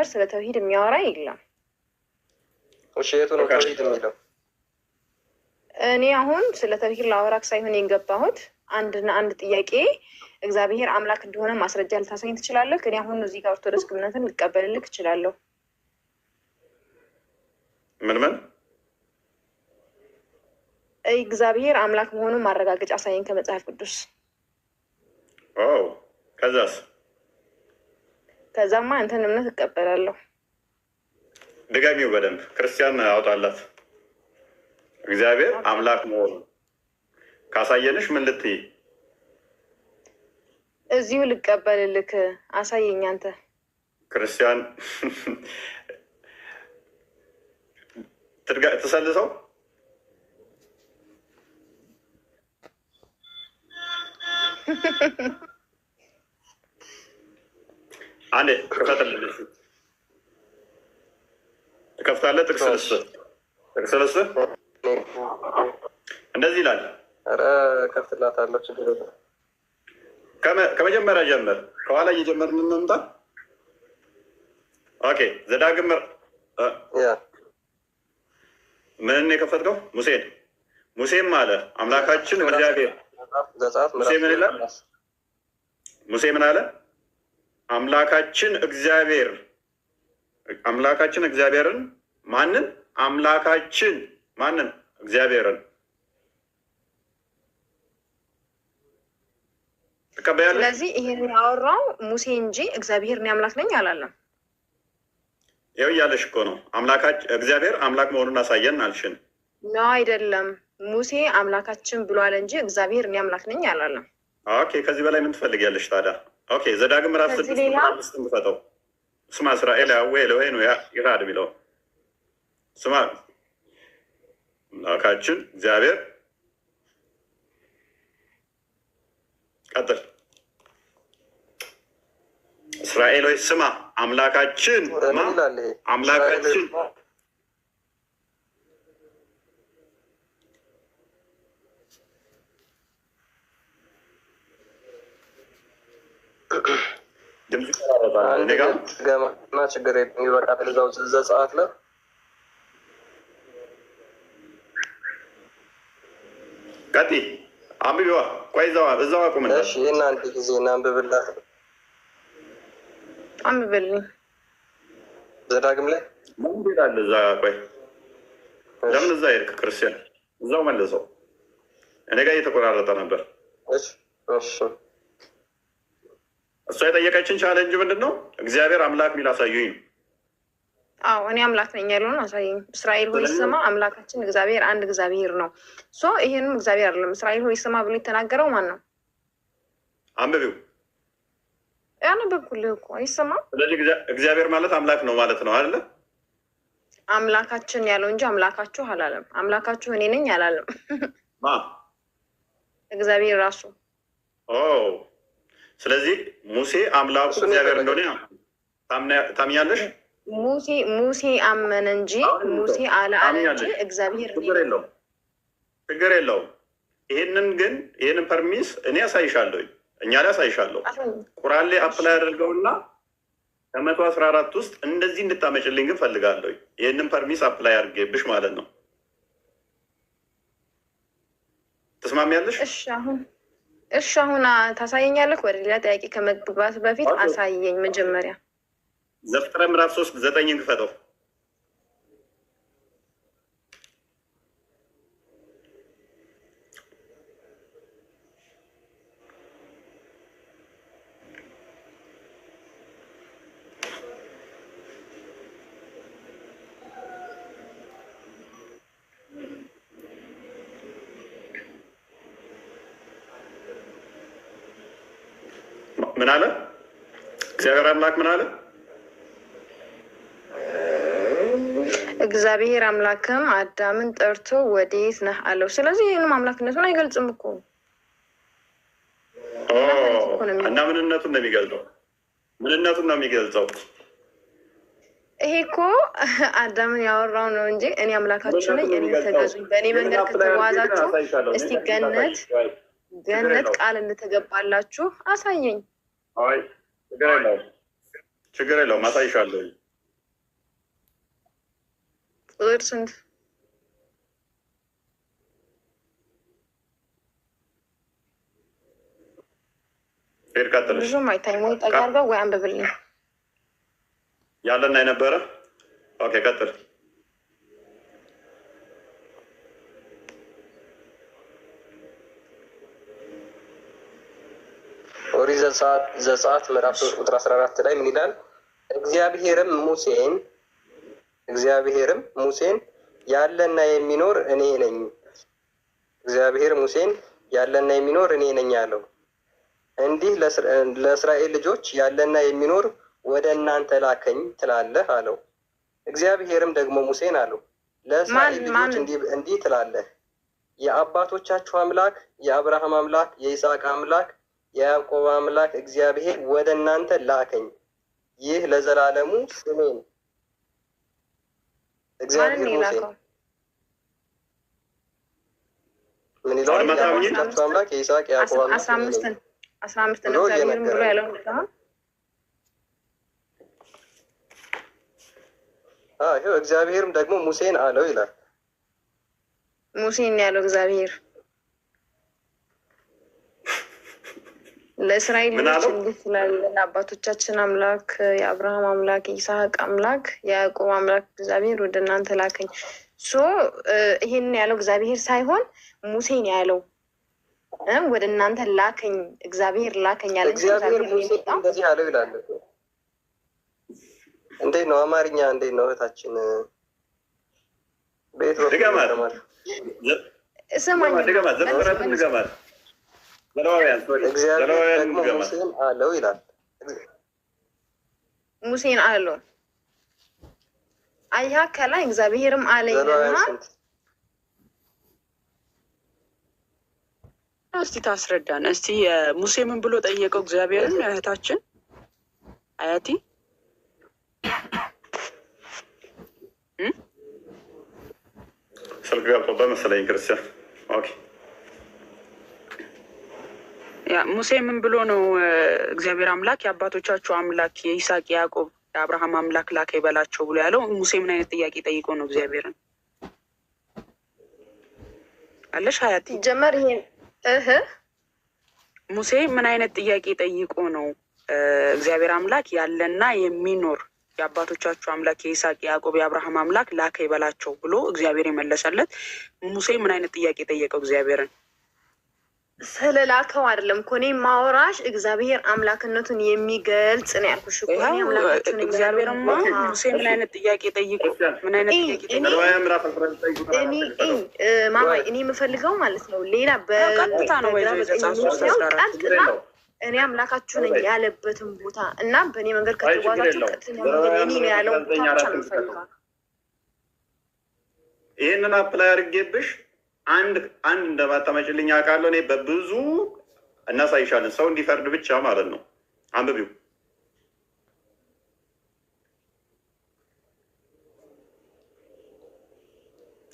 ሲጀመር ስለ ተውሂድ የሚያወራ የለም። እሺ የቱ ነው ተውሂድ የሚለው? እኔ አሁን ስለ ተውሂድ ላወራክ ሳይሆን የገባሁት አንድ ጥያቄ እግዚአብሔር አምላክ እንደሆነ ማስረጃ ልታሳይኝ ትችላለህ? እኔ አሁን እዚህ ጋር ኦርቶዶክስ እምነትን ልቀበልልክ እችላለሁ። ምን እግዚአብሔር አምላክ መሆኑን ማረጋገጫ አሳይኝ ከመጽሐፍ ቅዱስ። ከዛማ አንተን እምነት እቀበላለሁ። ድጋሚው በደንብ ክርስቲያን አውጣላት። እግዚአብሔር አምላክ መሆኑን ካሳየንሽ ምን ልትይ? እዚሁ ልቀበልልክ፣ አሳየኝ አንተ ክርስቲያን ትሰልሰው። አንዴ ክፈትልኝ። ትከፍታለህ። ጥቅስ ልስጥ እንደዚህ ይላል። ኧረ ከፍትላታለሁ፣ ችግር የለም። ከመጀመሪያ ጀምር፣ ከኋላ እየጀመርን እንምጣ። ኦኬ ዘዳግም ምንን የከፈትከው? ሙሴም አለ አምላካችን እግዚአብሔር። ሙሴ ምን አለ? አምላካችን እግዚአብሔርን ማንን? ማንን? እግዚአብሔርን ትቀበያለሽ? ስለዚህ ይሄን ያወራው ሙሴ እንጂ እግዚአብሔር እኔ አምላክ ነኝ አላለም። ይኸው እያለሽ እኮ ነው። እግዚአብሔር አምላክ መሆኑን አሳየን አልሽን? ነው አይደለም። ሙሴ አምላካችን ብሏል እንጂ እግዚአብሔር እኔ አምላክ ነኝ አላለም። ኦኬ ከዚህ በላይ ምን ትፈልጊያለሽ ታዲያ? ኦኬ ዘዳግም ምዕራፍ 6 እንፈተው። ስማ እስራኤል ያዌ ኤሎሄ ነው ይራድ የሚለው ስማ አምላካችን እግዚአብሔር። ቀጥል። እስራኤል ሆይ ስማ አምላካችን ገና ችግር ይበቃል። እዛው ዘጸአት ላይ ቀጥይ አንብቢዋ። ቆይ እዛው አቁም። እሺ እና አንድ ጊዜ እናንብብላት። አንብብልኝ። ዘዳግም ላይ ምን ይላል? እዛ ቆይ ለምን እዛ ሄድክ? ክርስቲያን እዛው መልሰው። እኔ ጋር እየተቆራረጠ ነበር። እሺ እሷ የጠየቀችን ቻሌንጅ ምንድን ነው? እግዚአብሔር አምላክ የሚል አሳዩኝ። አዎ እኔ አምላክ ነኝ ያለውን አሳየኝ። እስራኤል ሆይ ስማ አምላካችን እግዚአብሔር አንድ እግዚአብሔር ነው። ይሄንም እግዚአብሔር አይደለም። እስራኤል ሆይ ስማ ብሎ የተናገረው ማን ነው? አንብቢው። ያነበብኩልህ እኮ አይሰማም። ስለዚህ እግዚአብሔር ማለት አምላክ ነው ማለት ነው አይደለ? አምላካችን ያለው እንጂ አምላካችሁ አላለም። አምላካችሁ እኔ ነኝ አላለም። እግዚአብሔር ራሱ። ስለዚህ ሙሴ አምላኩ እግዚአብሔር እንደሆነ ታምኛለሽ? ሙሴ አመነ እንጂ ሙሴ አለ እንጂ እግዚአብሔር ችግር የለውም። ይህንን ፐርሚስ እኔ ያሳይሻለሁ፣ እኛ ላይ ያሳይሻለሁ። ቁርአን ላይ አፕላይ አደርገውና ከ114 ውስጥ እንደዚህ እንድታመጭልኝ ግን ፈልጋለሁ። ይህንን ፐርሚስ አፕላይ አድርጌብሽ ማለት ነው። ተስማሚያለሽ? እሺ አሁን ታሳየኛለህ። ወደ ሌላ ጥያቄ ከመግባት በፊት አሳየኝ መጀመሪያ። ዘፍጥረት ምዕራፍ 3:9 ክፈተው። ምን አለ? እግዚአብሔር አምላክ ምን አለ? እግዚአብሔር አምላክም አዳምን ጠርቶ ወዴት ነህ አለው። ስለዚህ ይህንም አምላክነቱን አይገልጽም እኮ እና ምንነቱን ነው የሚገልጸው። ይሄ እኮ አዳምን ያወራው ነው እንጂ እኔ አምላካችሁ ነኝ፣ እኔ ተገዙኝ፣ በእኔ መንገድ ከተጓዛችሁ እስቲ ገነት ቃል እንተገባላችሁ አሳየኝ። ችግር የለውም አሳይሻለሁ። ቁጥር ስንት? ብዙም አይታይም። ወይ ጠጋ አድርገው ወይ አንብብልኝ። ያለና የነበረ ኦኬ፣ ቀጥል። ኦሪት ዘጸአት ምዕራፍ 3 ቁጥር 14 ላይ ምን ይላል? እግዚአብሔርም ሙሴን ያለና የሚኖር እኔ ነኝ። እግዚአብሔር ሙሴን ያለና የሚኖር እኔ ነኝ አለው። እንዲህ ለእስራኤል ልጆች ያለና የሚኖር ወደ እናንተ ላከኝ ትላለህ አለው። እግዚአብሔርም ደግሞ ሙሴን አለው፣ ለእስራኤል ልጆች እንዲህ ትላለህ፣ የአባቶቻችሁ አምላክ የአብርሃም አምላክ የይስሐቅ አምላክ የያዕቆብ አምላክ እግዚአብሔር ወደ እናንተ ላከኝ። ይህ ለዘላለሙ ስሜ ነው። እግዚአብሔር ሙሴን ምን ይላል? የአባቶቻችሁ አምላክ የይስሐቅ የያዕቆብ አምላክ 15 ነው እግዚአብሔር ብሎ ያለው ነው። ይኸው እግዚአብሔርም ደግሞ ሙሴን አለው ይላል። ሙሴን ያለው እግዚአብሔር ለእስራኤል ልጆች እንዲህ ይላል፣ ለአባቶቻችን አምላክ የአብርሃም አምላክ የይስሐቅ አምላክ የያዕቆብ አምላክ እግዚአብሔር ወደ እናንተ ላከኝ። ይሄን ያለው እግዚአብሔር ሳይሆን ሙሴን ያለው ወደ እናንተ ላከኝ፣ እግዚአብሔር ላከኝ ያለ እግዚአብሔር ሙሴን እንደዚህ አለው ይላል። እንዴት ነው አማርኛ? እንዴት ነው እህታችን? ቤት ነው ድገማል። ሰማኝ ድገማል። እግዚአብሔር ደግሞ ሙሴን አለው ይላል። ሙሴን አለው። አያ ከላይ እግዚአብሔርም አለኝና እስቲ ታስረዳን። እስቲ ሙሴ ምን ብሎ ጠየቀው እግዚአብሔርን? እህታችን አያቲ ስልክ ገብቶ በመሰለኝ ክርስቲያን። ኦኬ ያ ሙሴ ምን ብሎ ነው እግዚአብሔር አምላክ የአባቶቻችሁ አምላክ የይስሐቅ የያዕቆብ የአብርሃም አምላክ ላከ ይበላቸው ብሎ ያለው? ሙሴ ምን አይነት ጥያቄ ጠይቆ ነው እግዚአብሔርን? አለሽ ሀያቲ ጀመር ይሄን ሙሴ ምን አይነት ጥያቄ ጠይቆ ነው እግዚአብሔር አምላክ ያለና የሚኖር የአባቶቻችሁ አምላክ የይስሐቅ የያዕቆብ የአብርሃም አምላክ ላከ ይበላቸው ብሎ እግዚአብሔር የመለሰለት? ሙሴ ምን አይነት ጥያቄ ጠየቀው እግዚአብሔርን? ስለላከው አይደለም እኮ እኔ ማውራሽ እግዚአብሔር አምላክነቱን የሚገልጽ ነው ያልኩሽ እኮ። እግዚአብሔርማ ሙሴ ምን አይነት ጥያቄ ጠይቆ ምን አይነት ማማ እኔ የምፈልገው ማለት ነው ሌላ በቀጥታ ነው ወይ እኔ አምላካችሁ ነኝ ያለበትን ቦታ እና በእኔ መንገድ ከተጓዛችሁ ቀጥተኛ መንገድ እኔ ነው ያለው ቦታ ብቻ ነው የምፈልገው። ይህንን አፕላይ አድርጌብሽ አንድ እንደማታመጭልኝ አውቃለሁ። እኔ በብዙ እናሳይሻለን። ሰው እንዲፈርድ ብቻ ማለት ነው። አንብቢው።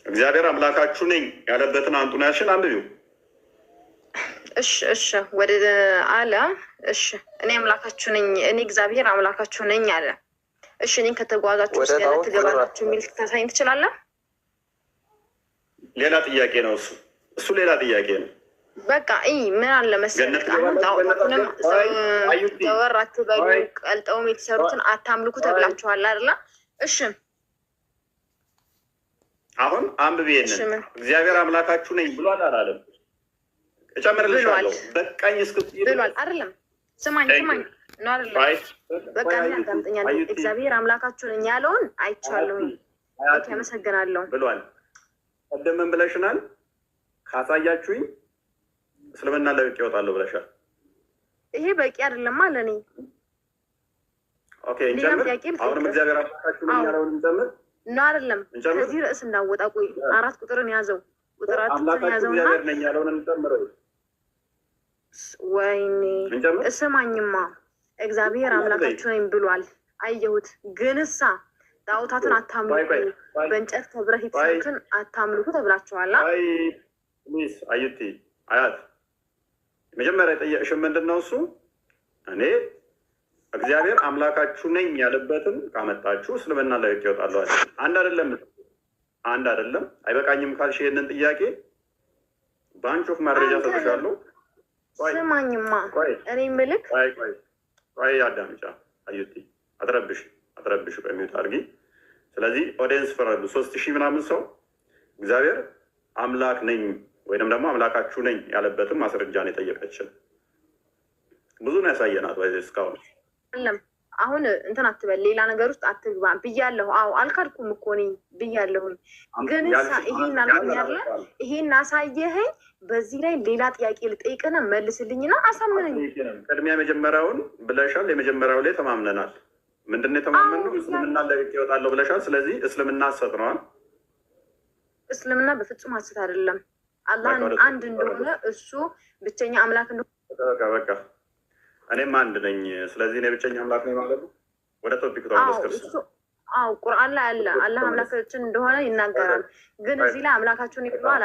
እግዚአብሔር አምላካችሁ ነኝ ያለበትን አንጡን ያልሽን አንብቢው። እሺ ወደ አለ። እሺ እኔ አምላካችሁ ነኝ፣ እኔ እግዚአብሔር አምላካችሁ ነኝ አለ። እሺ እኔን ከተጓዛችሁ ውስጥ ገነት ትገባላችሁ የሚል ታሳይን ትችላለህ? ሌላ ጥያቄ ነው እሱ ሌላ ጥያቄ ነው። በቃ ምን አለ መሰለህ አሁን ጣዖታቱንም ዘወር አትበሉ፣ ቀልጠውም የተሰሩትን አታምልኩ ተብላችኋል አይደለ? እሺ አሁን አንብቤልን እግዚአብሔር አምላካችሁ ነኝ ብሏል አላለም? እጨምርልሻለሁ። በቃኝ እስክትይ ብሏል አይደለም? ስማኝ ነው አይደለም? በቃ ምን አዳምጠኛል። እግዚአብሔር አምላካችሁ ነኝ ያለውን አይቻለሁኝ። ኦኬ አመሰግናለሁ ብሏል። ቀደም ምን ብለሽናል? ካሳያችሁኝ እስልምና ለቅቄ እወጣለሁ ብለሻል። ይሄ በቂ አይደለም አለ እኔ። ኦኬ እንጀምር። አሁንም እግዚአብሔር አምላካችሁ ነኝ ያለውን እንጀምር ነው አይደለም? ከዚህ ርዕስ እንዳወጣ ቆይ 4 ቁጥርን ያዘው። ቁጥር 4 ያዘውና እግዚአብሔር ነኝ ያለውን እንጀምረው። ወይኔ እስማኝማ እግዚአብሔር አምላካችሁ ነኝ ብሏል። አየሁት። ግንሳ ጣዖታትን አታምልኩ፣ በእንጨት ከብረት የተሰሩትን አታምልኩ ተብላችኋል። ሚስ አዩቲ አያት መጀመሪያ የጠየቅሽን ምንድን ነው? እሱ እኔ እግዚአብሔር አምላካችሁ ነኝ ያለበትን ካመጣችሁ እስልምና ለቅቄ እወጣለሁ። አንድ አይደለም አንድ አይደለም። አይበቃኝም ካልሽ ይሄንን ጥያቄ ባንች ኦፍ መረጃ ሰጥሻለሁ። ስማኝማ እኔ ምልክ ቆይ አዳምጫ አዩቲ አትረብሽ በሚዩት አድርጊ። ስለዚህ ኦዲየንስ ፍረዱ። 3000 ምናምን ሰው እግዚአብሔር አምላክ ነኝ ወይንም ደግሞ አምላካችሁ ነኝ ያለበትም ማስረጃ ነው የጠየቀችን። ብዙ ነው ያሳየናት። ወይ እስካሁን አይደለም አሁን እንትን አትበል፣ ሌላ ነገር ውስጥ አትግባ ብያለሁ። አዎ አልካድኩም እኮ እኔ ብያለሁ። ግን ይሄን አልኩኝ አይደለ? ይሄን አሳየኸኝ። በዚህ ላይ ሌላ ጥያቄ ልጠይቅና መልስልኝና አሳምነኝ። ቅድሚያ የመጀመሪያውን ብለሻል። የመጀመሪያው ላይ ተማምነናል። ምንድን ነው የተማመነው? እስልምና ለቅቄ እወጣለሁ ብለሻል። ስለዚህ እስልምና ሐሰት ነዋል። እስልምና በፍጹም ሐሰት አይደለም። አላህ አንድ እንደሆነ እሱ ብቸኛ አምላክ እንደሆነ በቃ እኔም አንድ ነኝ። ስለዚህ እኔ ብቸኛ አምላክ ነኝ ማለት ነው። ወደ ቶፒክ ተመለስከርስ? አዎ ቁርአን ላይ አለ አላህ አምላካችን እንደሆነ ይናገራል። ግን እዚህ ላይ አምላካችሁን ይብሏል።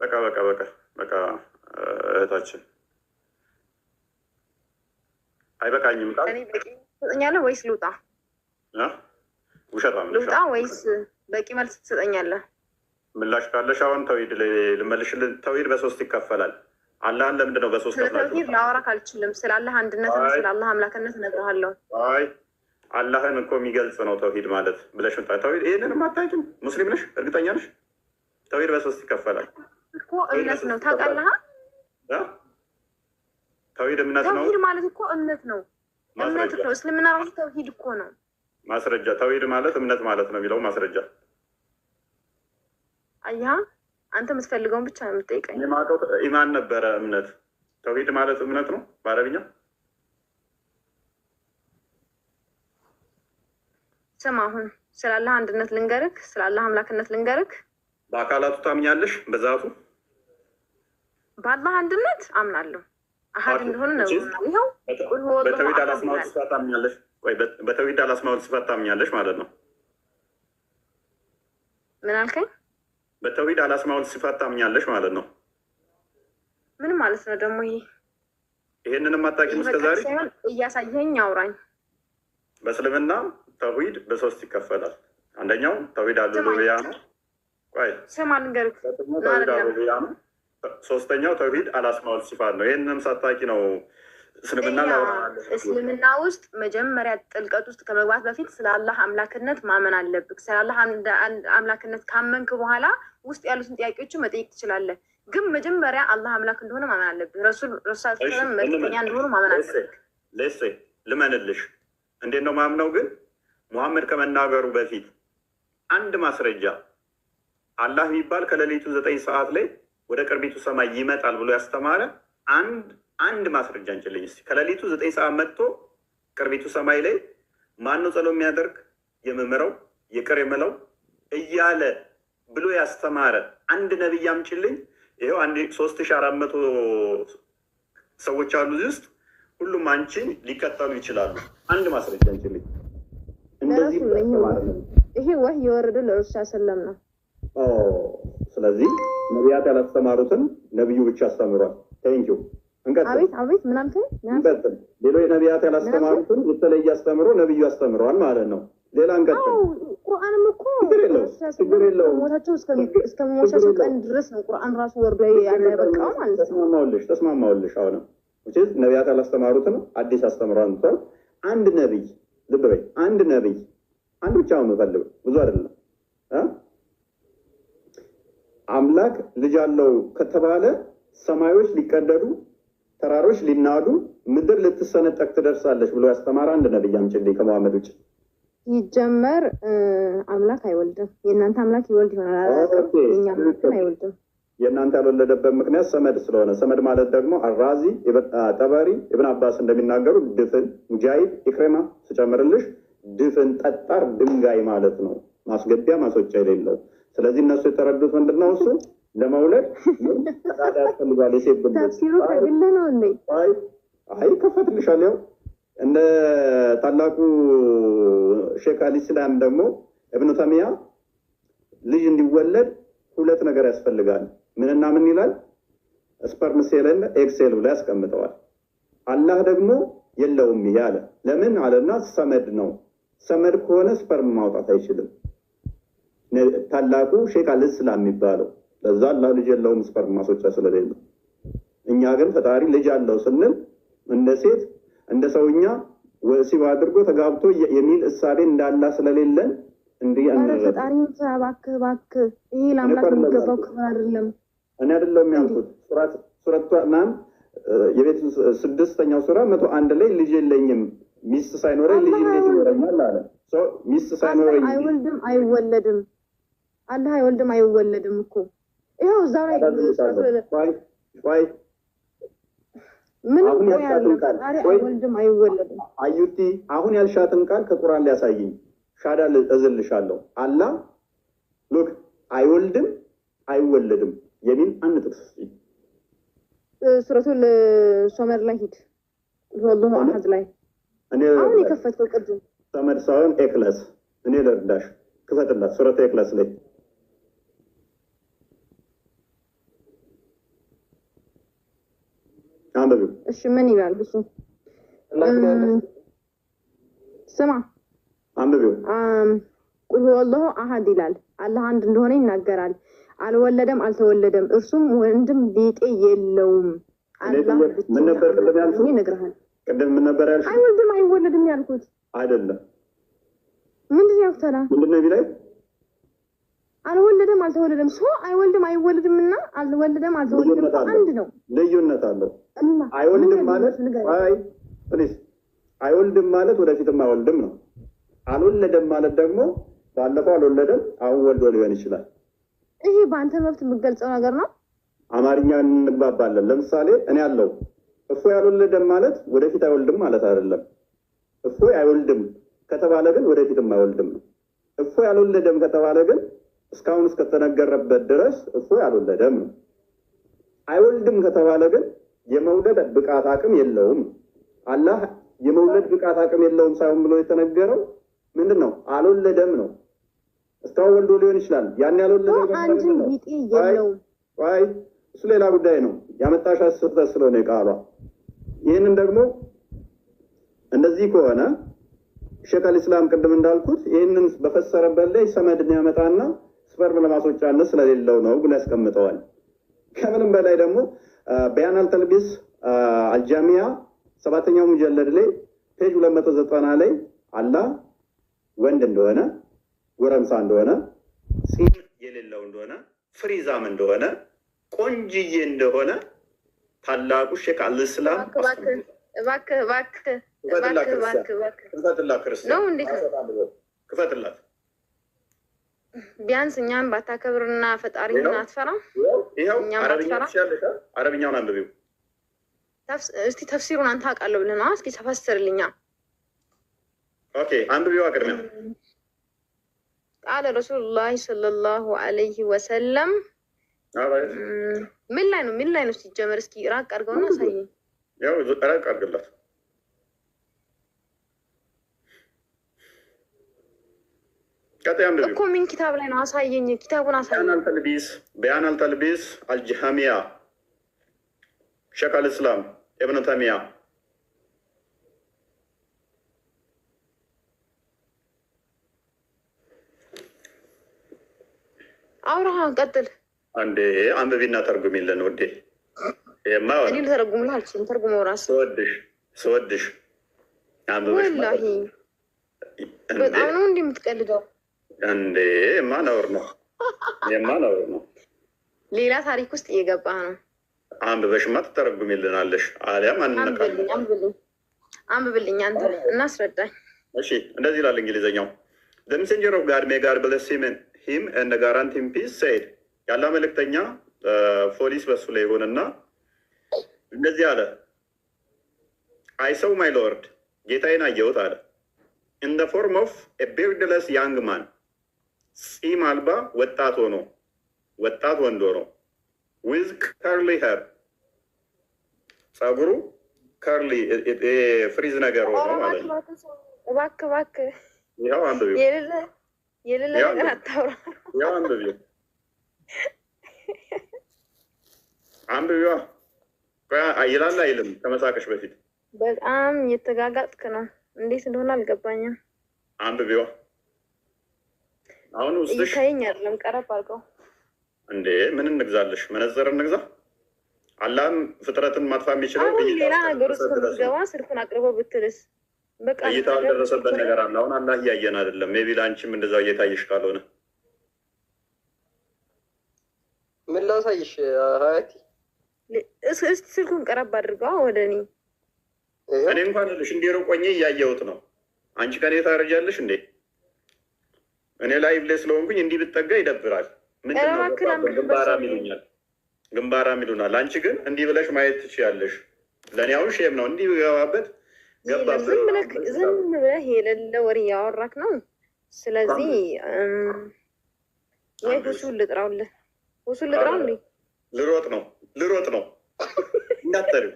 በቃ እህታችን አይበቃኝም ቃል እኔ በቂ ትሰጠኛለህ ወይስ ልውጣ? ውሸት ልውጣ ወይስ በቂ መልስ ትሰጠኛለህ? ምላሽ ካለሽ አሁን ተውሂድ ልመልሽልን። ተውሂድ በሶስት ይከፈላል። አላህን ለምንድን ነው በሶስት ከፍላችሁ? ስለ ተውሂድ ላወራክ አልችልም። ስለ አላህ አንድነት እና ስለ አላህ አምላክነት እነግርሃለሁ። አይ አላህን እኮ የሚገልጽ ነው ተውሂድ ማለት ብለሽ ምጣ። ተውሂድ ይሄንንም አታውቂም? ሙስሊም ነሽ? እርግጠኛ ነሽ? ተውሂድ በሶስት ይከፈላል እኮ። እምነት ነው ታውቃለህ? ተውሂድ እምነት ነው። ተውሂድ ማለት እኮ እምነት ነው። እምነት ነው። እስልምና ራሱ ተውሂድ እኮ ነው። ማስረጃ። ተውሂድ ማለት እምነት ማለት ነው የሚለው ማስረጃ። አያ አንተ የምትፈልገውን ብቻ ነው የምትጠይቀኝ። የማውቀው ኢማን ነበረ እምነት። ተውሂድ ማለት እምነት ነው በአረብኛ። ስማ አሁን ስለ አላህ አንድነት ልንገርክ፣ ስለ አላህ አምላክነት ልንገርክ። በአካላቱ ታምኛለሽ? በዛቱ በአላህ አንድነት አምናለሁ። አሀድ እንደሆነ ነው። ይኸው በተውሂድ አላስማውል ስፋት ታምኛለሽ ወይ? በተውሂድ አላስማውል ስፋት ታምኛለሽ ማለት ነው። ምን አልከኝ? በተውሂድ አላስማውል ስፋት ታምኛለሽ ማለት ነው። ምን ማለት ነው ደግሞ ይሄ? ይሄንንም አታውቂም እስከዛሬ? እያሳየኸኝ አውራኝ። በእስልምና ተውሂድ በሶስት ይከፈላል። አንደኛው ተውሂድ አልኡሉሂያ ነው። ቆይ ስማ ልንገርህ። ተውሂድ አልኡሉሂያ ነው። ሶስተኛው ተውሂድ አላስማውል ሲፋት ነው። ይህንንም ሳታውቂ ነው እስልምና ውስጥ መጀመሪያ ጥልቀት ውስጥ ከመግባት በፊት ስለ አላህ አምላክነት ማመን አለብህ። ስለ አላህ አምላክነት ካመንክ በኋላ ውስጥ ያሉትን ጥያቄዎችን መጠየቅ ትችላለህ። ግን መጀመሪያ አላህ አምላክ እንደሆነ ማመን አለብህ። ረሱል መልክተኛ እንደሆኑ ማመን አለብህ። ልመንልሽ። እንዴት ነው ማምነው? ግን ሙሐመድ ከመናገሩ በፊት አንድ ማስረጃ አላህ የሚባል ከሌሊቱ 9 ሰዓት ላይ ወደ ቅርቢቱ ሰማይ ይመጣል ብሎ ያስተማረ አንድ ማስረጃ እንችልኝ እስኪ። ከሌሊቱ 9 ሰዓት መጥቶ ቅርቢቱ ሰማይ ላይ ማነው ጸሎት የሚያደርግ የምምረው ይቅር የምለው እያለ ብሎ ያስተማረ አንድ ነብይ አምጪልኝ። ይኸው 3400 ሰዎች አሉ እዚህ ውስጥ። ሁሉም አንቺን ሊከተሉ ይችላሉ። አንድ ማስረጃ እንችልኝ። እንደዚህ ይሄ ወህይ የወረደ ለረሱል ሰለም ነው። ስለዚህ ነቢያት ያላስተማሩትን ነብዩ ብቻ አስተምሯል። ቴንኪው። አቤት ምን አልከኝ? እንቀጥል። ሌሎች ነቢያት ያላስተማሩትን የተለየ አስተምሮ ነብዩ አስተምረዋል ማለት ነው። ሌላ እንቀጥል። ቁርአንም እኮ ችግር የለውም። ሞታቸው እስከሚሞቻቸው ቀን ድረስ ነው ቁርአን ራሱ ወርዶ ያበቃው ማለት ነው። ተስማማውልሽ። አሁንም ነቢያት ያላስተማሩትን አዲስ አስተምሯል። አንድ ነቢይ ልብ በይ፣ አንድ ነቢይ አንድ ብቻ ነው የምፈልገው፣ ብዙ አይደለም። አምላክ ልጅ አለው ከተባለ ሰማዮች ሊቀደዱ፣ ተራሮች ሊናዱ፣ ምድር ልትሰነጠቅ ትደርሳለች ብሎ ያስተማረ አንድ ነብይ አምጪልኝ ከመሐመድ ውጭ። ይጀመር አምላክ አይወልድም። የእናንተ አምላክ ይወልድ ይሆናል አላውቅም። የእኛ አምላክ አይወልድም። የእናንተ ያልወለደበት ምክንያት ሰመድ ስለሆነ፣ ሰመድ ማለት ደግሞ አራዚ፣ ጠበሪ፣ ኢብን አባስ እንደሚናገሩ ድፍን፣ ሙጃሂድ፣ ኢክሬማ ስጨምርልሽ ድፍን ጠጣር ድንጋይ ማለት ነው። ማስገቢያ ማስወጫ የሌለው። ስለዚህ እነሱ የተረዱት ምንድን ነው? እሱ ለመውለድ ቀዳዳ ያስፈልጋል። ተፍሲሩ ከግል ነው እንዴ? አይ ከፈትልሻል። ያው እንደ ታላቁ ሼክ አልኢስላም ደግሞ እብኑ ተሚያ ልጅ እንዲወለድ 2 ነገር ያስፈልጋል። ምንና ምን ይላል? ስፐርም ሴል ኤክሴል ብሎ ያስቀምጠዋል። አላህ ደግሞ የለውም ይሄ አለ። ለምን አለና ሰመድ ነው። ሰመድ ከሆነ ስፐርም ማውጣት አይችልም። ታላቁ ሼክ አልእስላም የሚባለው ለዛ አላህ ልጅ የለውም ስፐርም ማስወጫ ስለሌለ። እኛ ግን ፈጣሪ ልጅ አለው ስንል እንደ ሴት እንደ ሰውኛ ወሲብ አድርጎ ተጋብቶ የሚል እሳቤ እንዳላ ስለሌለን እንዲህ ፈጣሪ እባክህ እባክህ ይሄ ለአምላክ የሚገባው ክብር አይደለም። እኔ አይደለም ያልኩት ሱረቱ አናም የቤት 6ኛው ሱራ 101 ላይ ልጅ የለኝም ሚስት ሳይኖረኝ ልጅ እንዴት ይኖረኛል አለ። ሚስት ሳይኖረኝ አይወልድም አይወለድም አላህ አይወልድም አይወለድም እኮ ይኸው እዛው ላይ ወይ ምን ያለው ፈጣሪ አይወልድም አይወለድም። አዩቲ አሁን ያልሻትን ቃል ከቁርአን ሊያሳየኝ ሻዳ እዝልሻለሁ። አላህ ሉክ አይወልድም አይወለድም የሚል አንድ ጥቅስ ሱረቱል ሶመር ላይ ሂድ ወላሁ አሐድ ላይ አሁን የከፈትከው ቅድም ሰመድ ሳይሆን ኤክለስ እኔ ልርዳሽ ክፈትላት ሱረቱ ኤክለስ ላይ አንብቢው። እሺ ምን ይላል እሱ? ስማ አንብቢው። ቁል ሁወላሁ አሐድ ይላል። አላህ አንድ እንደሆነ ይናገራል። አልወለደም አልተወለደም እርሱም ወንድም ቢጤ የለውም። አላህ ምን ነበር ቅድም ያልኩት? ይነግርሃል። ቅድም ምን ነበር ያልኩት? አይወልድም አይወለድም ያልኩት አይደለም። ምንድን ነው ያልኩት? ምንድን ነው የሚለው? አልወለደም አልተወለደም ሶ አይወልድም አይወለድም እና አልወለደም አልተወለደም አንድ ነው። ልዩነት አለው። አይወልድም ማለት ፕሊዝ አይወልድም ማለት ወደፊትም አይወልድም ነው። አልወለደም ማለት ደግሞ ባለፈው አልወለደም አሁን ወልዶ ሊሆን ይችላል። ይሄ በአንተ መብት የምትገልጸው ነገር ነው። አማርኛ እንግባባለን። ለምሳሌ እኔ አለው እፎይ አልወለደም ማለት ወደፊት አይወልድም ማለት አይደለም። እፎይ አይወልድም ከተባለ ግን ወደፊትም አይወልድም ነው። እፎይ አልወለደም ከተባለ ግን እስካሁን እስከተነገረበት ድረስ እፎይ አልወለደም ነው። አይወልድም ከተባለ ግን የመውለድ ብቃት አቅም የለውም። አላህ የመውለድ ብቃት አቅም የለውም ሳይሆን ብሎ የተነገረው ምንድን ነው? አልወለደም ነው። እስካሁን ወልዶ ሊሆን ይችላል። ያን ያልወለደ እሱ ሌላ ጉዳይ ነው። ያመጣሻ ስህተት ስለሆነ ቃሏ። ይህንን ደግሞ እንደዚህ ከሆነ ሼክ አልእስላም ቅድም እንዳልኩት ይህንን በፈሰረበት ላይ ሰመድን ያመጣና ስፐርም ለማስወጫነት ስለሌለው ነው ብሎ ያስቀምጠዋል። ከምንም በላይ ደግሞ በያን አልተልቢስ አልጃሚያ 7ኛው ሙጀለድ ላይ ፔጅ 290 ላይ አላህ ወንድ እንደሆነ ጎረምሳ እንደሆነ ፂም የሌለው እንደሆነ ፍሪዛም እንደሆነ ቆንጅዬ እንደሆነ ታላቁ ሼክ አልእስላም ክፈትላት። ቢያንስ እኛም ባታከብርና ፈጣሪን አትፈራም። ይኸው አረብኛውን አንብቢው እስቲ ተፍሲሩን አንተ አውቃለሁ ብለህ ነው። እስኪ ተፈስርልኛ። ኦኬ አንብቢው ቅድሚያ። ቃለ ረሱሉላህ ሰለላሁ ዐለይሂ ወሰለም ምን ላይ ነው ሲጀመር? እስኪ ራቅ አድርገውና አሳየኝ። ያው ራቅ አድርግላት። እኮ ምን ኪታብ ላይ ነው? አሳየኝ፣ ኪታቡን አሳየኝ። በያን አልተልቢስ አልጅሃሚያ ሼክ አልእስላም ኢብኑ ተይሚያ አውራሃ ቀጥል። አንዴ አንብቢና ተርጉሚልን ውዴ። እኔ ልተረጉምልህ አልችልም። ተርጉመው እራስህ። ስወድሽ ወላሂ በጣም ነው እንዲህ የምትቀልደው እንዴ? የማነውር ነው የማነውር ነው። ሌላ ታሪክ ውስጥ እየገባ ነው። አንብበሽማ ትተረጉሚልናለሽ። አሊያም አንብብልኝ አንተ እናስረዳኝ። እሺ እንደዚህ ይላል እንግሊዝኛው። The messenger of God, may God bless him and guarantee him peace, said ያላ መልእክተኛ ፖሊስ በሱ ላይ ሆነና እንደዚህ አለ። I saw my Lord, ጌታዬን አየሁት አለ። In the form of a beardless young man, ፂም አልባ ወጣት ወንድ ሆኖ with curly hair, ጸጉሩ ከርሊ ፍሪዝ ነገር ሆኖ ማለት ነው። እባክህ ይኸው አንብቢው። የሌለ ነገር አታውራ። ይኸው አንብቢው አንብቢዋ። ይላል አይልም? ከመሳቅሽ በፊት በጣም እየተጋጋጥክ ነው። እንዴት እንደሆነ አልገባኝም። አንብቢዋ። አሁን ውስጥሽ ይታየኝ አይደለም። ቀረብ አድርገው እንዴ። ምን እንግዛለሽ? መነጽር እንግዛ? አላህም ፍጥረትን ማጥፋት የሚችለው አሁን ሌላ ነገር ውስጥ ከምትገባ ስልኩን አቅርበው ብትልስ? በቃ እይታ ያልደረሰበት ነገር አለ። አሁን አላህ እያየን አይደለም። ሜቢ ለአንቺም እንደዛው እየታየሽ ካልሆነ ምን ላሳይሽ ሀያቲ? እስቲ ስልኩን ቀረብ አድርገው ወደ እኔ። እኔ እንኳን ልሽ እንዲ ሩቆኜ እያየሁት ነው። አንቺ ከኔ ታረጃለሽ እንዴ? እኔ ላይቭ ላይ ስለሆንኩኝ እንዲህ ብትጠጋ ይደብራል። ምንድነው ግንባራም ይሉኛል፣ ግንባራም ይሉናል። አንቺ ግን እንዲህ ብለሽ ማየት ትችያለሽ። ለእኔ አሁን ሼም ነው እንዲህ ገባበት ገባበት። ዝም ብለህ የሌለ ወሬ እያወራክ ነው። ስለዚህ ወይ ሁሱን ልጥራውልህ፣ ሁሱን ልጥራውልህ። ልሮጥ ነው እንዳትጠሪው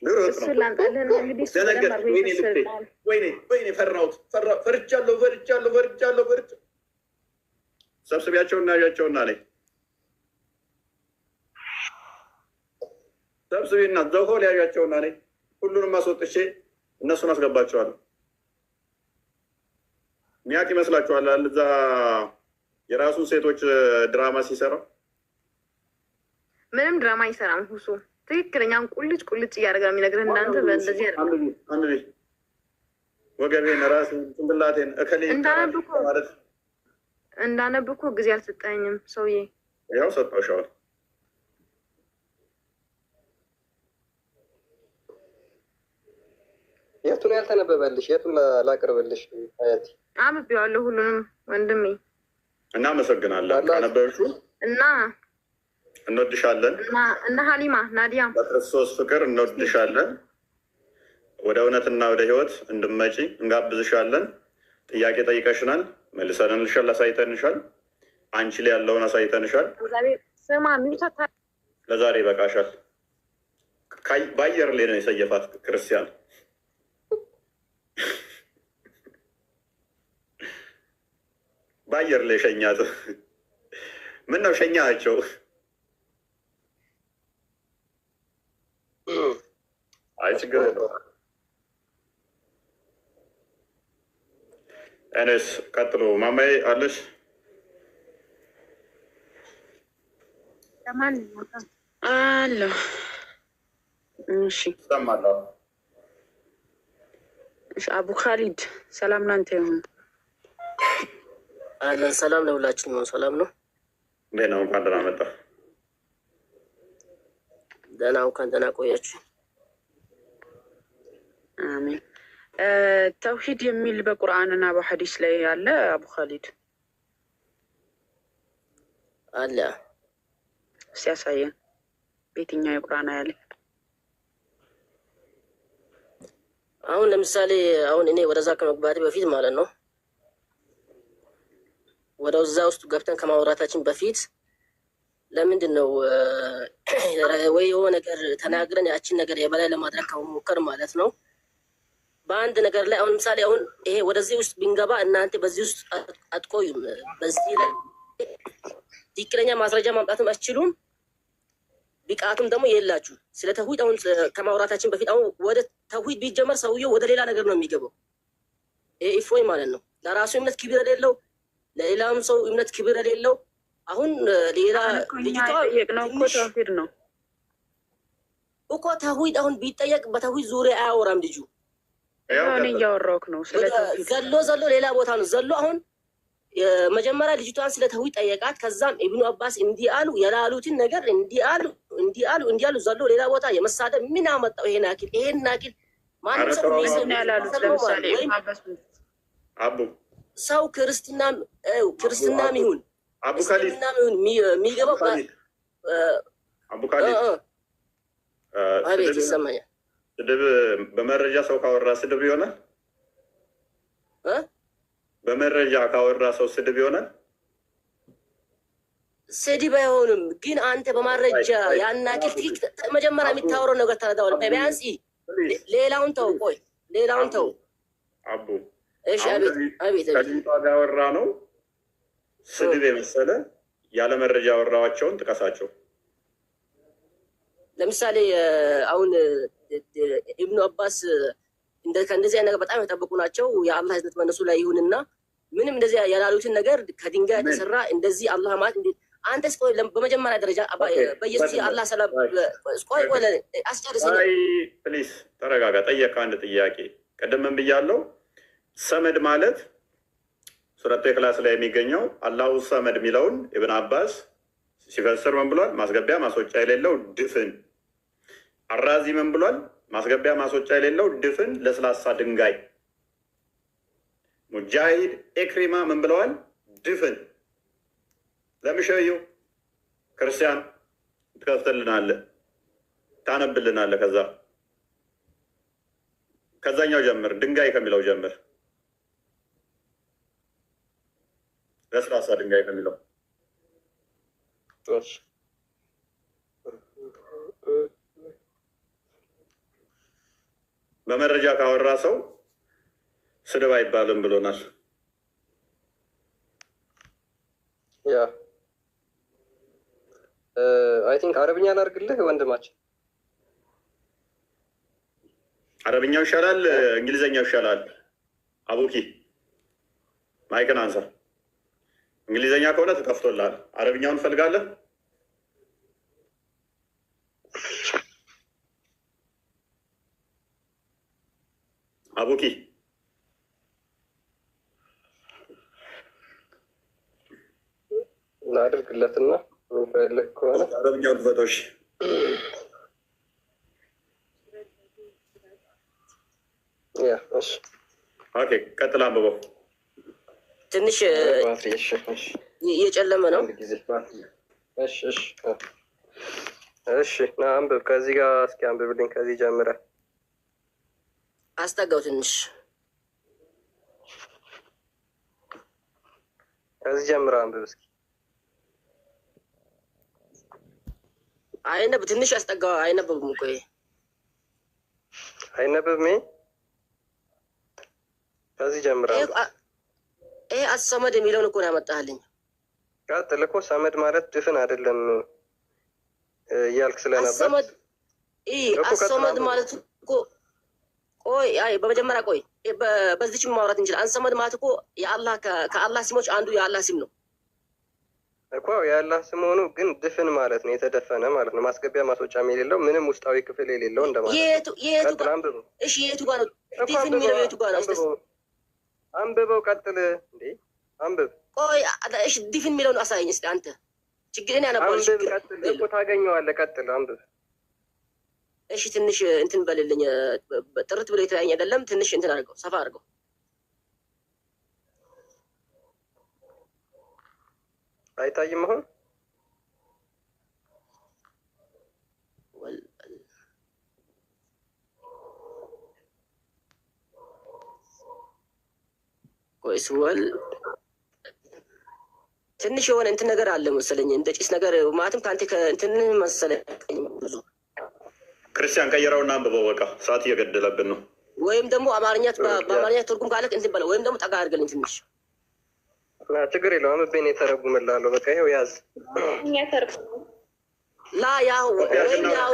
እሱን ላምጣልህና እንግዲህ ወይኔ ፈራሁት፣ ፈርቻለሁ። ሰብስቢያቸውና ያቸውና ላይ ሰብስቢና ዘሆ ሊያያቸውና ላይ ሁሉንም አስወጥቼ እነሱን አስገባቸዋለሁ። ሚያቅ ይመስላችኋል? እዛ የራሱን ሴቶች ድራማ ሲሰራው ምንም ድራማ አይሰራም። ሁሱ ትክክለኛም ቁልጭ እያደረገ ነው የሚነግርህ። እንዳንተ በእንደዚህ አንድ ወገቤን፣ ራሴን፣ ጭንቅላቴን እከሌ ማለት እንዳነብ እኮ ጊዜ አልሰጠኝም ሰውዬ። ያው ሰጥተውሻል። የቱን ያልተነበበልሽ? የቱን ላቅርብልሽ? አያቲ አንብቤዋለሁ ሁሉንም ወንድሜ። እናመሰግናለን። ካነበብሽው እና እንወድሻለን እና ሀሊማ ናዲያ በክርስቶስ ፍቅር እንወድሻለን። ወደ እውነትና ወደ ህይወት እንድመጪ እንጋብዝሻለን። ጥያቄ ጠይቀሽናል፣ መልሰንልሻል፣ አሳይተንሻል። አንቺ ላይ ያለውን አሳይተንሻል። ለዛሬ ይበቃሻል። በአየር ላይ ነው የሰየፋት ክርስቲያን። በአየር ላይ ሸኛት። ምን ነው ሸኛቸው? አይ ችግር የለውም። እኔስ ቀጥሎ ማማዬ አለሽ? አለሁ። እሺ እሰማለሁ። አቡ ካሊድ ሰላም ላንተ ይሁን። አለን። ሰላም ለሁላችን ነው። ሰላም ነው። እንዴት ነው? እንኳን ደህና መጣ። ደህና እንኳን ደህና ቆያችሁ። አሜን። ተውሂድ የሚል በቁርአንና በሐዲስ ላይ አለ አቡ ካሊድ? አለ። ሲያሳየን በየትኛው የቁርአን አያለ? አሁን ለምሳሌ አሁን እኔ ወደዛ ከመግባቴ በፊት ማለት ነው ወደዛ ውስጥ ገብተን ከማውራታችን በፊት ለምንድን ነው ወይ የሆነ ነገር ተናግረን ያችን ነገር የበላይ ለማድረግ ከመሞከር ማለት ነው በአንድ ነገር ላይ አሁን ለምሳሌ አሁን ይሄ ወደዚህ ውስጥ ብንገባ እናንተ በዚህ ውስጥ አትቆዩም። በዚህ ላይ ትክክለኛ ማስረጃ ማምጣትም አትችሉም። ብቃቱም ደግሞ የላችሁ። ስለ ተውሂድ አሁን ከማውራታችን በፊት አሁን ወደ ተውሂድ ቢጀመር ሰውየው ወደ ሌላ ነገር ነው የሚገባው። ይሄ እፎይ ማለት ነው ለራሱ እምነት ክብር የሌለው፣ ለሌላም ሰው እምነት ክብር የሌለው። አሁን ሌላ ልጅቷ ተውሂድ ነው እኮ ተውሂድ አሁን ቢጠየቅ በተውሂድ ዙሪያ አያወራም ልጁ። እኔ እያወራሁህ ነው ስለ ተውሂድ። ዘሎ ሌላ ቦታ ነው ዘሎ። አሁን መጀመሪያ ልጅቷን ስለ ተውሂድ ጠየቃት። ከዛም ኢብኑ አባስ እንዲህ አሉ የላሉትን ነገር እንዲህ አሉ ዘሎ ሌላ ቦታ የመሳደብ ምን አመጣው? ይሄን ናኪል ማንም ሰው ያላሉት ለምሳሌ አቡ ሰው ክርስትናም ይሁን እስልምናም ይሁን የሚገባው አቡ ካሊድ አቤት ይሰማኛል። ስድብ በመረጃ ሰው ካወራ ስድብ ይሆናል። በመረጃ ካወራ ሰው ስድብ ይሆናል። ስድብ አይሆንም። ግን አንተ በማረጃ ያናክል መጀመሪያ የሚታወረው ነገር ተረዳዋል። ቢያንስ ሌላውን ተው፣ ቆይ ሌላውን ተው። አቡ እሺ፣ አቤት ከድምጧ ጋር ያወራ ነው ስድብ የመሰለ ያለ መረጃ ያወራዋቸውን ጥቀሳቸው። ለምሳሌ አሁን ኢብኑ አባስ ከእንደዚህ አይነት ነገር በጣም የጠበቁ ናቸው። የአላህ ህዝነት በእነሱ ላይ ይሁንና ምንም እንደዚህ ያላሉትን ነገር ከድንጋይ የተሰራ እንደዚህ አላህ ማለት እንዴት አንተስ ቆይ በመጀመሪያ ደረጃ በኢየሱስ የአላህ ሰላም ቆይ አስጨርሰኝ። ፕሊስ ተረጋጋ። ጠየቀ አንድ ጥያቄ ቀደም ምን ብያለሁ? ሰመድ ማለት ሱረቱ ኢኽላስ ላይ የሚገኘው አላሁ ሰመድ የሚለውን ኢብን አባስ ሲፈስር ምን ብሏል? ማስገቢያ ማስወጫ የሌለው ድፍን። አራዚ ምን ብሏል? ማስገቢያ ማስወጫ የሌለው ድፍን ለስላሳ ድንጋይ። ሙጃሂድ ኤክሪማ ምን ብለዋል? ድፍን። ለምሸዩ ክርስቲያን ትከፍትልናለህ፣ ታነብልናለህ። ከዛኛው ጀምር፣ ድንጋይ ከሚለው ጀምር። ለስላሳ ድንጋይ ከሚለው በመረጃ ካወራ ሰው ስድብ አይባልም ብሎናል። ያ አይ ቲንክ አረብኛ ላድርግልህ ወንድማችን። አረብኛው ይሻላል እንግሊዘኛው ይሻላል? አቡኪ ማይክን አንሳ። እንግሊዘኛ ከሆነ ተከፍቶልሃል። አረብኛውን ትፈልጋለህ? አቡኪ ላድርግለትና ምንፈልግ ከሆነ አረብኛውን ትፈቶሽ። ኦኬ ቀጥል፣ አንብበው። ትንሽ እየጨለመ ነው። እሺ ና አንብብ። ከዚህ ጋር እስኪ አንብብልኝ። ከዚህ ጀምረህ አስጠጋው ትንሽ። ከዚህ ጀምረህ አንብብ እስኪ። አይነብ ትንሽ አስጠጋው። አይነበብም እኮ አይነበብም። ከዚህ ጀምረህ ይሄ አሰመድ የሚለውን እኮ ነው ያመጣልኝ። ቀጥል እኮ ሰመድ ማለት ድፍን አይደለም እያልክ ስለነበር አሰመድ ማለት እኮ ቆይ በመጀመሪያ ቆይ በዚች ማውራት እንችላለን። አንሰመድ ማለት እኮ የአላህ ከአላህ ስሞች አንዱ የአላህ ስም ነው እኮ። የአላህ ስም ሆኖ ግን ድፍን ማለት ነው፣ የተደፈነ ማለት ነው። ማስገቢያ ማስወጫም የሌለው ምንም ውስጣዊ ክፍል የሌለው እንደማለት። የቱ ጋር ነው? እሺ የቱ ጋር ነው ድፍን የሚለው? የቱ ጋር ነው? አንብበው። ቀጥል እንዴ አንብብ። ቆይ እሺ ድፍን የሚለውን አሳየኝ እስኪ አንተ። ችግርን ያነባል። ችግር እኮ ታገኘዋለህ። ቀጥል አንብብ። እሺ ትንሽ እንትን በልልኝ። ጥርት ብሎ የተለያየ አይደለም። ትንሽ እንትን አድርገው፣ ሰፋ አድርገው። አይታይም አሁን? ቆይስ ወል ትንሽ የሆነ እንትን ነገር አለ መሰለኝ፣ እንደ ጭስ ነገር ማለትም ከአንተ ከእንትን መሰለኝ ብዙ። ክርስቲያን ቀይረውና አንብበው። በቃ ሰዓት እየገደለብን ነው። ወይም ደግሞ በአማርኛ ትርጉም ካለክ እንትን በለው፣ ወይም ደግሞ ጠጋ አድርገልኝ ትንሽ። ችግር የለውም። አምቤን የተረጉምልሃለሁ። በቃ ይኸው ያዝ። ላ ያው ወይም ያው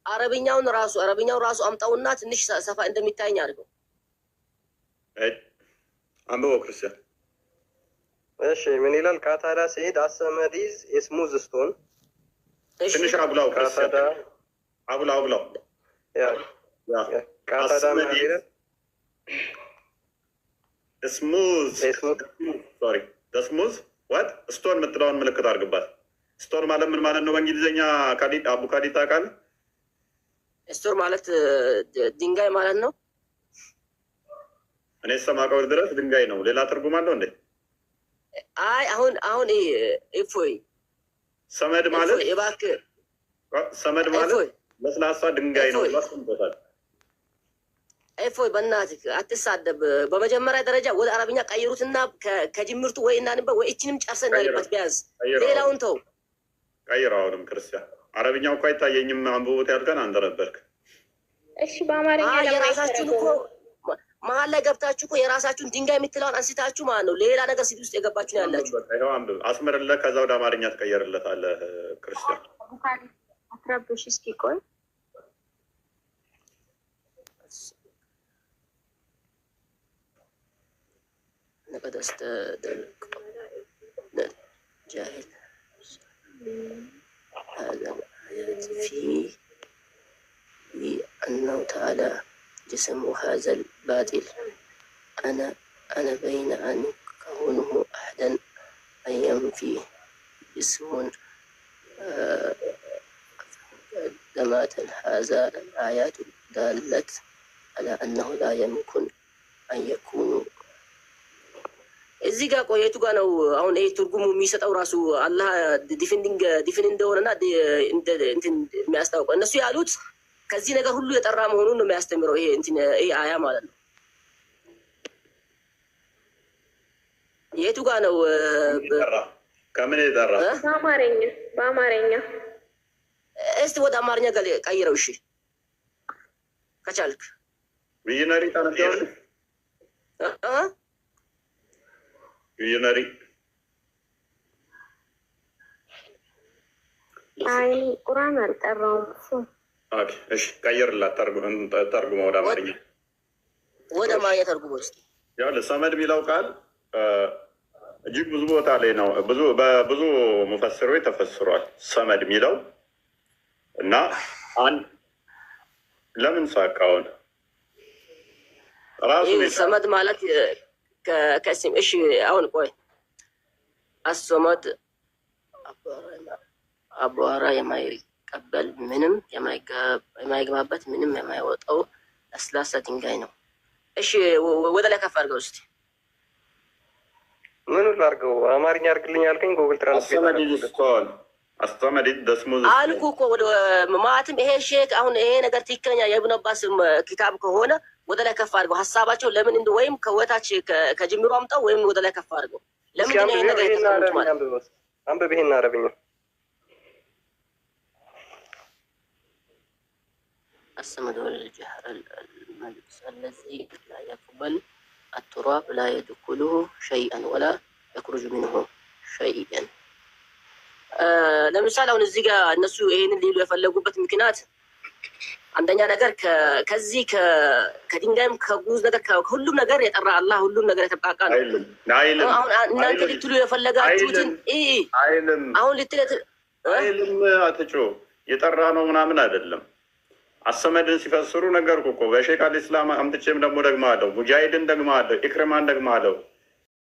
አረብኛውን ራሱ አምጣውና ትንሽ ሰፋ እንደሚታየኝ አድርገው። አንብበው ክርስቲያን። እሺ ምን ይላል? ካታዳ ሲሄድ አሰመዲዝ የስሙዝ ስቶን። ትንሽ አጉላው ክርስቲያን፣ አጉላው። ካታዳ ማለት ስሙዝ ዋት ስቶን የምትለውን ምልክት አድርግባት። ስቶን ማለት ምን ማለት ነው በእንግሊዝኛ? አቡ ካዲት ታውቃለህ? ስቶን ማለት ድንጋይ ማለት ነው። እኔ እስከማውቀው ድረስ ድንጋይ ነው። ሌላ ትርጉም አለው እንዴ? አይ አሁን እፎይ ሰመድ ማለት እባክህ፣ ሰመድ ማለት ለስላሳ ድንጋይ ነው። አስቀምጦታል። እፎይ በእናትህ አትሳደብ። በመጀመሪያ ደረጃ ወደ አረብኛ ቀይሩትና ከጅምርቱ ወይ እናንበ ወይ እችንም ጨርሰን እናልበት ቢያንስ። ሌላውን ተው። ቀይረው። አሁንም ክርስቲያን አረብኛው እኮ አይታየኝም። አንብቦት ያልከን አንተ ነበርክ። እሺ በአማርኛ የራሳችሁን እኮ መሀል ላይ ገብታችሁ እኮ የራሳችሁን ድንጋይ የምትለውን አንስታችሁ ማለት ነው ሌላ ነገር ሲት ውስጥ የገባችሁ ነው ያላችሁ። ይኸው አንብብ፣ አስምርለት። ከዛ ወደ አማርኛ ትቀየርለታለህ። ክርስቲያን አትረብሽ እስኪ ቆይ። لقد استدرك جاهل هذا الآيات في أنه تعالى جسم هذا الباطل أنا بين أن كونه أحدا أن ينفي جسم دمات هذا الآيات دالة على أنه لا يمكن أن يكون እዚህ ጋር ቆየቱ ጋር ነው አሁን ይሄ ትርጉሙ የሚሰጠው ራሱ አላህ ዲፊን እንደሆነና እንትን የሚያስታውቀው እነሱ ያሉት ከዚህ ነገር ሁሉ የጠራ መሆኑን ነው የሚያስተምረው ይሄ አያ ማለት ነው። የቱ ጋር ነው ከምን የጠራ? በአማርኛ እስቲ ወደ አማርኛ ቀይረው እሺ ከቻልክ ቪዥነሪ ታነሳለህ ቪዥነሪ አይ ቁርአን አልጠራውም እሱ ኦኬ እሺ ቀይርላት ተርጉመው ወደ አማርኛ ተርጉመው እስቲ ያው ለሰመድ የሚለው ቃል እጅግ ብዙ ቦታ ላይ ነው በብዙ ሙፈስሮች ተፈስሯል ሰመድ የሚለው እና አንድ ለምን ሳቃውን ራሱ ሰመድ ማለት ከስም እሺ አሁን ቆይ አስሶመድ አቧራ የማይቀበል ምንም የማይገባበት ምንም የማይወጣው ለስላሳ ድንጋይ ነው። እሺ ወደ ላይ ከፍ አድርገው እስኪ ምን ላድርገው? አማርኛ አድርግልኝ ያልከኝ ጉግል ትራንስሌት አልኩ እኮ ወደ ማለትም ይሄ ሼክ አሁን ይሄ ነገር ትክክለኛ የኢብኑ አባስ ኪታብ ከሆነ ወደ ላይ ከፍ አድርገው ሀሳባቸው ለምን ወይም ከወታች ከጅምሩ አምጣው ወይም ወደ ላይ ከፍ አድርገው ለምን ነው ይሄ ነገር የተቀመጡት ማለት አንብብ ይሄን አረብኛ الصمد والجهر الملبس الذي لا يقبل التراب لا يدخله شيئا ولا يخرج منه شيئا ለምሳሌ አሁን እዚህ ጋር እነሱ ይሄንን ሊሉ የፈለጉበት ምክንያት አንደኛ ነገር ከዚህ ከድንጋይም ከጉዝ ነገር ከሁሉም ነገር የጠራ አላህ ሁሉም ነገር የተብቃቃ ነው። አሁን እናንተ ልትሉ የፈለጋችሁትን አሁን አይልም አትጮ የጠራ ነው ምናምን አይደለም። አሰመድን ሲፈስሩ ነገርኩ እኮ በሼክ አልኢስላም አምጥቼም ደግሞ ደግማለሁ፣ ሙጃሂድን ደግማለሁ፣ ኢክሪማን ደግማለሁ።